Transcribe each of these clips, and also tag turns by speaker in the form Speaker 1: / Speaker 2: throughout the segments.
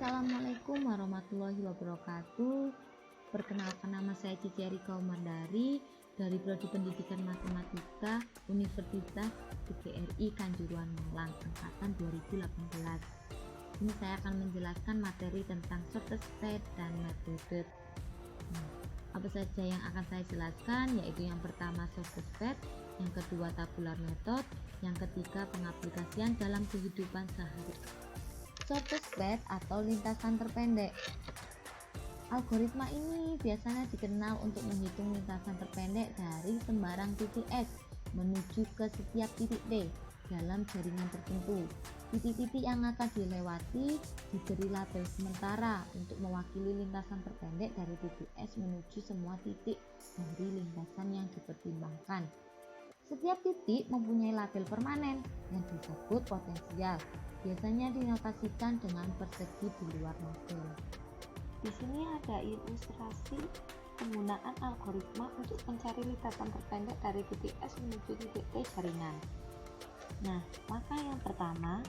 Speaker 1: Assalamualaikum warahmatullahi wabarakatuh. Perkenalkan, nama saya Cici Erika Umardari dari Prodi Pendidikan Matematika Universitas PGRI Kanjuruhan Malang angkatan 2018. Ini saya akan menjelaskan materi tentang shortcut dan metode. Apa saja yang akan saya jelaskan, yaitu yang pertama shortcut, yang kedua tabular method, yang ketiga pengaplikasian dalam kehidupan sehari-hari. Shortcut atau lintasan terpendek. Algoritma ini biasanya dikenal untuk menghitung lintasan terpendek dari sembarang titik S menuju ke setiap titik T dalam jaringan tertentu. Titik-titik yang akan dilewati diberi label sementara untuk mewakili lintasan terpendek dari titik S menuju semua titik dari lintasan yang dipertimbangkan. Setiap titik mempunyai label permanen yang disebut potensial. Biasanya dinotasikan dengan persegi di luar label.
Speaker 2: Di sini ada ilustrasi penggunaan algoritma untuk mencari lintasan terpendek dari titik S menuju titik T jaringan. Nah, maka yang pertama,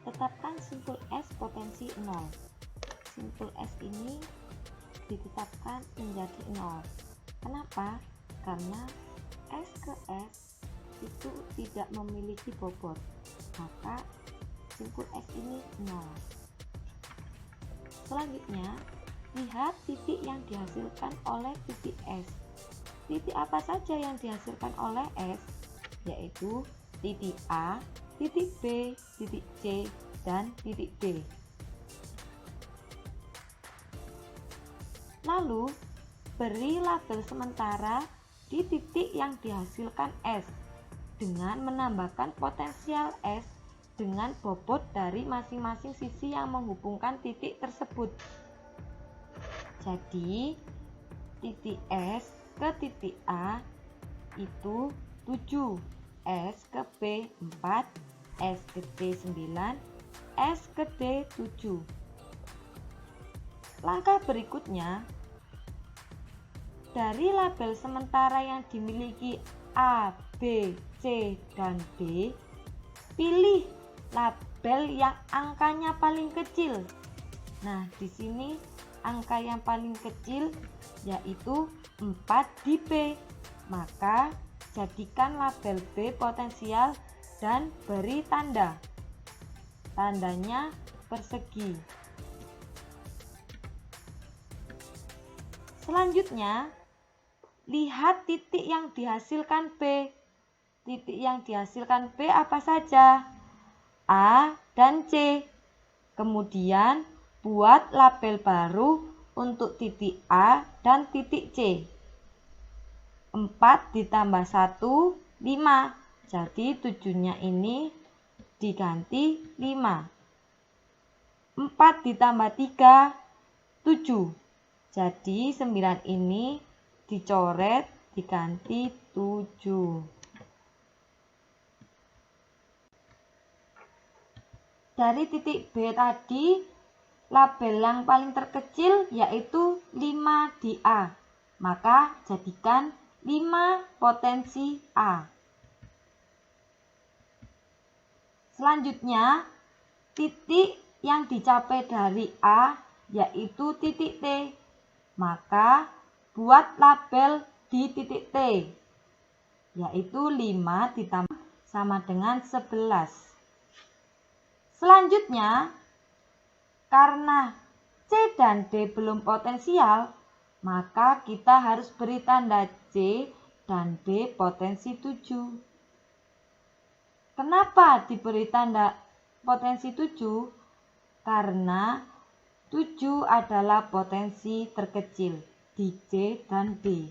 Speaker 2: tetapkan simpul S potensi 0. Simpul S ini ditetapkan menjadi 0. Kenapa? Karena S ke S itu tidak memiliki bobot, maka simpul S ini 0. Selanjutnya, lihat titik yang dihasilkan oleh titik S. Titik apa saja yang dihasilkan oleh S? Yaitu titik A, titik B, titik C, dan titik D. Lalu, beri label sementara di titik yang dihasilkan S dengan menambahkan potensial S dengan bobot dari masing-masing sisi yang menghubungkan titik tersebut. Jadi, titik S ke titik A itu 7, S ke B 4, S ke C 9, S ke D 7. Langkah berikutnya, dari label sementara yang dimiliki A, B, C, dan D, pilih label yang angkanya paling kecil. Nah, di sini angka yang paling kecil yaitu 4 di B. Maka jadikan label B potensial dan beri tanda. Tandanya persegi. Selanjutnya, lihat titik yang dihasilkan B. Titik yang dihasilkan B apa saja? A dan C. Kemudian, buat label baru untuk titik A dan titik C. 4 ditambah 1, 5. Jadi 7-nya ini diganti 5. 4 ditambah 3, 7. Jadi 9 ini dicoret diganti 7. Dari titik B tadi, label yang paling terkecil yaitu 5 di A. Maka jadikan 5 potensi A. Selanjutnya, titik yang dicapai dari A yaitu titik T. Maka buat label di titik T, yaitu 5 ditambah sama dengan 11. Selanjutnya, karena C dan D belum potensial, maka kita harus beri tanda C dan D potensi 7. Kenapa diberi tanda potensi 7? Karena 7 adalah potensi terkecil di C dan D.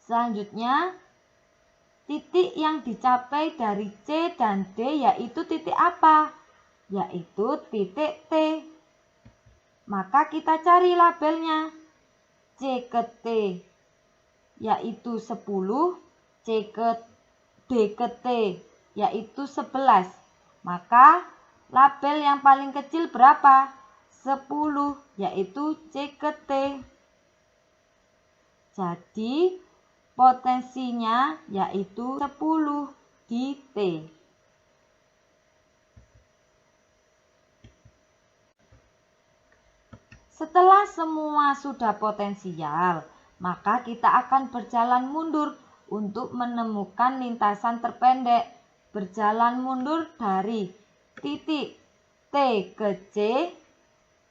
Speaker 2: Selanjutnya, titik yang dicapai dari C dan D yaitu titik apa? Yaitu titik T. Maka kita cari labelnya. C ke T yaitu 10, C ke D ke T yaitu 11. Maka label yang paling kecil berapa? 10, yaitu C ke T. Jadi potensinya yaitu 10 di T. Setelah semua sudah potensial, maka kita akan berjalan mundur untuk menemukan lintasan terpendek. Berjalan mundur dari titik T ke C,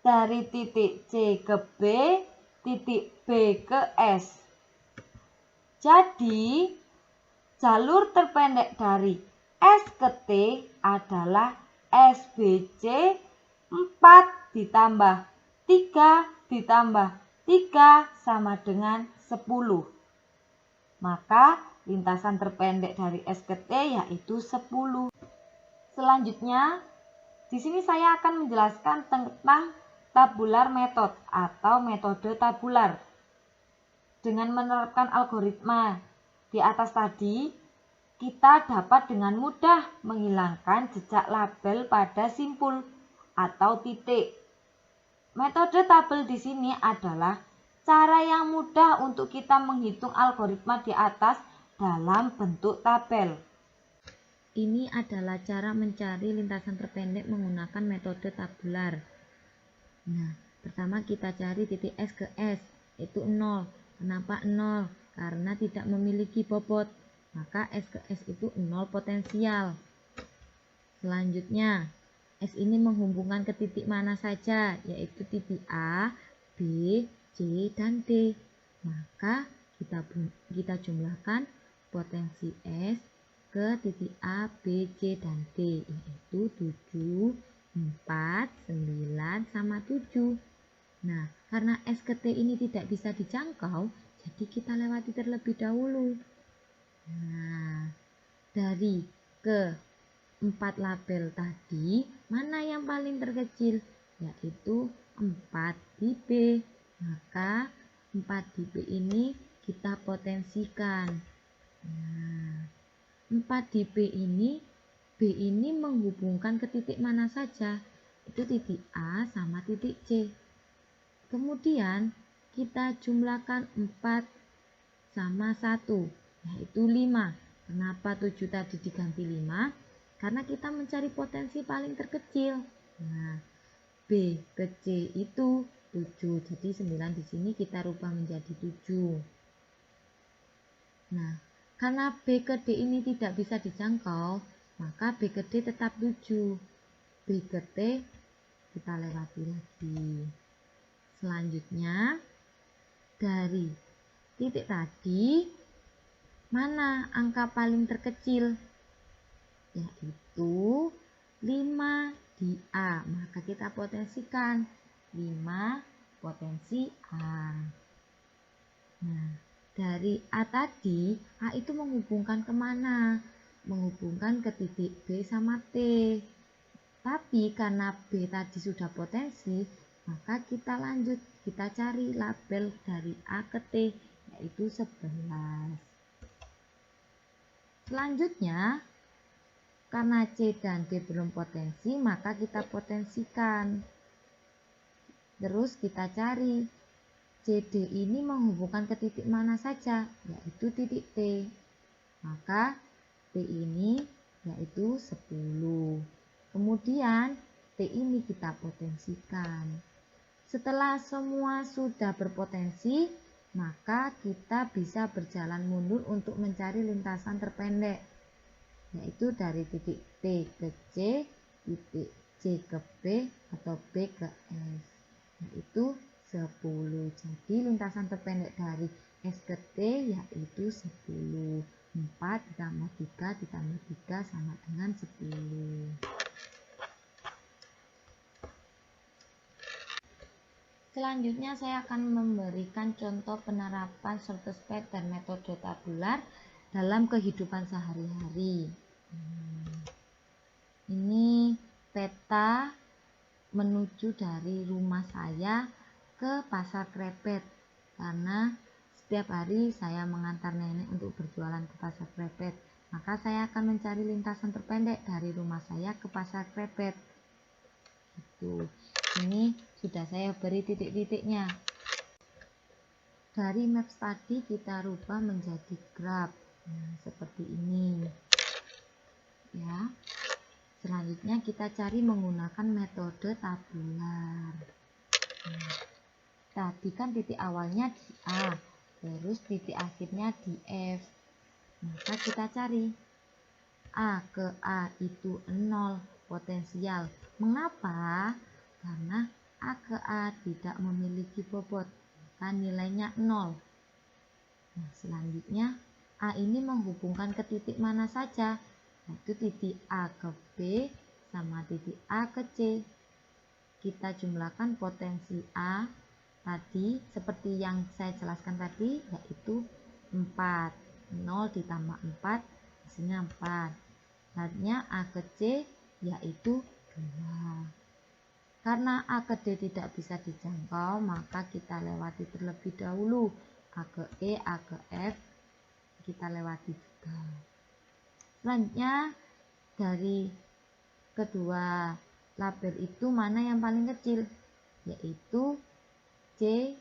Speaker 2: dari titik C ke B, titik B ke S. Jadi, jalur terpendek dari S ke T adalah SBC 4 ditambah 3 ditambah 3 sama dengan 10. Maka lintasan terpendek dari S ke T yaitu 10. Selanjutnya, di sini saya akan menjelaskan tentang tabular method atau metode tabular. Dengan menerapkan algoritma di atas tadi, kita dapat dengan mudah menghilangkan jejak label pada simpul atau titik. Metode tabel di sini adalah cara yang mudah untuk kita menghitung algoritma di atas dalam bentuk tabel.
Speaker 1: Ini adalah cara mencari lintasan terpendek menggunakan metode tabular. Nah, pertama kita cari titik S ke S, itu 0. Kenapa 0? Karena tidak memiliki bobot, maka S ke S itu 0 potensial. Selanjutnya, S ini menghubungkan ke titik mana saja, yaitu titik A, B, C, dan D. Maka kita jumlahkan potensi S ke titik A, B, C, dan D, yaitu 7, 4, 9, sama 7. Nah, karena S ke T ini tidak bisa dijangkau, jadi kita lewati terlebih dahulu. Nah, dari ke-4 label tadi, mana yang paling terkecil? Yaitu 4 di B. Maka 4 di B ini kita potensikan. Nah, 4 di B ini menghubungkan ke titik mana saja? Itu titik A sama titik C. Kemudian kita jumlahkan 4 sama 1, yaitu 5. Kenapa 7 tadi diganti 5? Karena kita mencari potensi paling terkecil. Nah, B ke C itu 7, jadi 9 di sini kita rubah menjadi 7. Nah, karena B ke D ini tidak bisa dijangkau, maka B ke D tetap 7. B ke T kita lewati lagi. Selanjutnya, dari titik tadi, mana angka paling terkecil? Yaitu 5 di A. Maka kita potensikan 5 potensi A. Nah, dari A tadi, A itu menghubungkan kemana? Menghubungkan ke titik B sama T. Tapi karena B tadi sudah potensi, maka kita lanjut, kita cari label dari A ke T, yaitu 11. Selanjutnya, karena C dan D belum potensi, maka kita potensikan. Terus kita cari CD ini menghubungkan ke titik mana saja, yaitu titik T. Maka T ini yaitu 10. Kemudian T ini kita potensikan. Setelah semua sudah berpotensi, maka kita bisa berjalan mundur untuk mencari lintasan terpendek, yaitu dari titik T ke C, titik C ke B, atau B ke S, yaitu 10. Jadi lintasan terpendek dari S ke T yaitu 10. 4 ditambah 3 ditambah 3 sama dengan 10. Selanjutnya saya akan memberikan contoh penerapan shortest path dan metode tabular dalam kehidupan sehari-hari. Ini peta menuju dari rumah saya ke pasar Krepet, karena setiap hari saya mengantar nenek untuk berjualan ke pasar Krepet. Maka saya akan mencari lintasan terpendek dari rumah saya ke pasar Krepet. Ini sudah saya beri titik-titiknya. Dari maps tadi kita rubah menjadi graf. Nah, seperti ini. Ya. Selanjutnya kita cari menggunakan metode tabular. Nah, tadi kan titik awalnya di A, terus titik akhirnya di F. Maka kita cari A ke A itu 0 potensial. Mengapa? Karena A ke A tidak memiliki bobot, kan nilainya 0. Nah, selanjutnya A ini menghubungkan ke titik mana saja, yaitu titik A ke B sama titik A ke C. Kita jumlahkan potensi A tadi seperti yang saya jelaskan tadi, yaitu 4. 0 ditambah 4 hasilnya 4. Selanjutnya A ke C yaitu 2. Karena A ke D tidak bisa dijangkau, maka kita lewati terlebih dahulu. A ke E, A ke F kita lewati juga. Selanjutnya dari kedua label itu mana yang paling kecil, yaitu C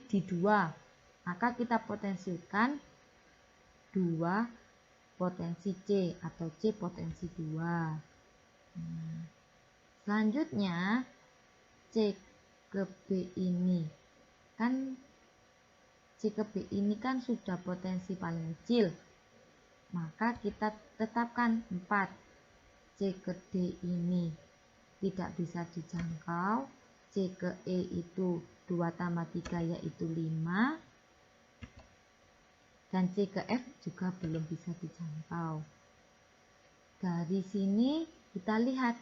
Speaker 1: di 2. Maka kita potensikan 2 potensi C atau C potensi 2. Selanjutnya C ke B ini kan sudah potensi paling kecil, maka kita tetapkan 4. C ke D ini tidak bisa dijangkau. C ke E itu 2 tambah 3 yaitu 5, dan C ke F juga belum bisa dijangkau. Dari sini kita lihat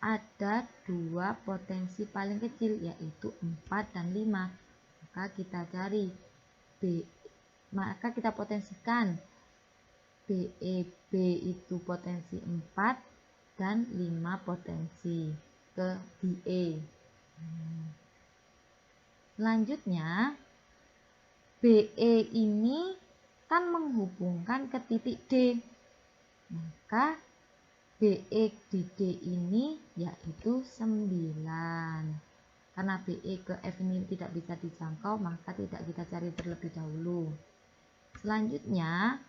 Speaker 1: ada 2 potensi paling kecil, yaitu 4 dan 5. Maka kita potensikan B itu potensi 4 dan 5 potensi ke BE. Selanjutnya BE ini kan menghubungkan ke titik D, maka BE di D ini yaitu 9. Karena BE ke F ini tidak bisa dijangkau, maka tidak kita cari terlebih dahulu. Selanjutnya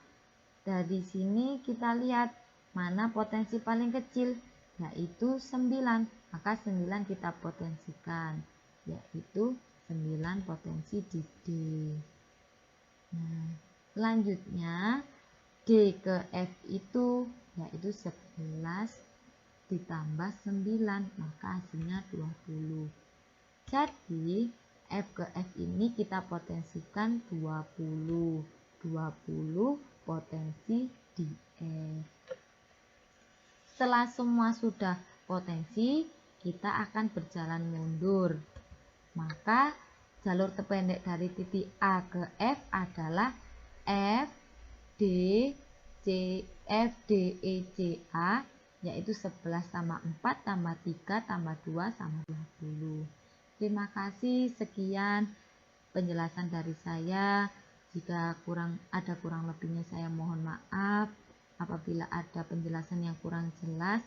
Speaker 1: dari sini kita lihat mana potensi paling kecil, yaitu 9. Maka 9 kita potensikan, yaitu 9 potensi di D. Nah, selanjutnya D ke F itu yaitu 11 ditambah 9, maka hasilnya 20. Jadi F ke F ini kita potensikan 20 potensi di F. Setelah semua sudah potensi, kita akan berjalan mundur. Maka jalur terpendek dari titik A ke F adalah F D E C A, yaitu 11 tambah 4 tambah 3 tambah 2 sama 20. Terima kasih, sekian penjelasan dari saya. Jika ada kurang lebihnya saya mohon maaf. Apabila ada penjelasan yang kurang jelas,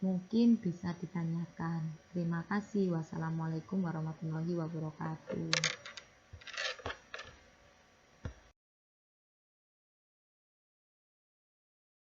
Speaker 1: mungkin bisa ditanyakan. Terima kasih. Wassalamualaikum warahmatullahi wabarakatuh.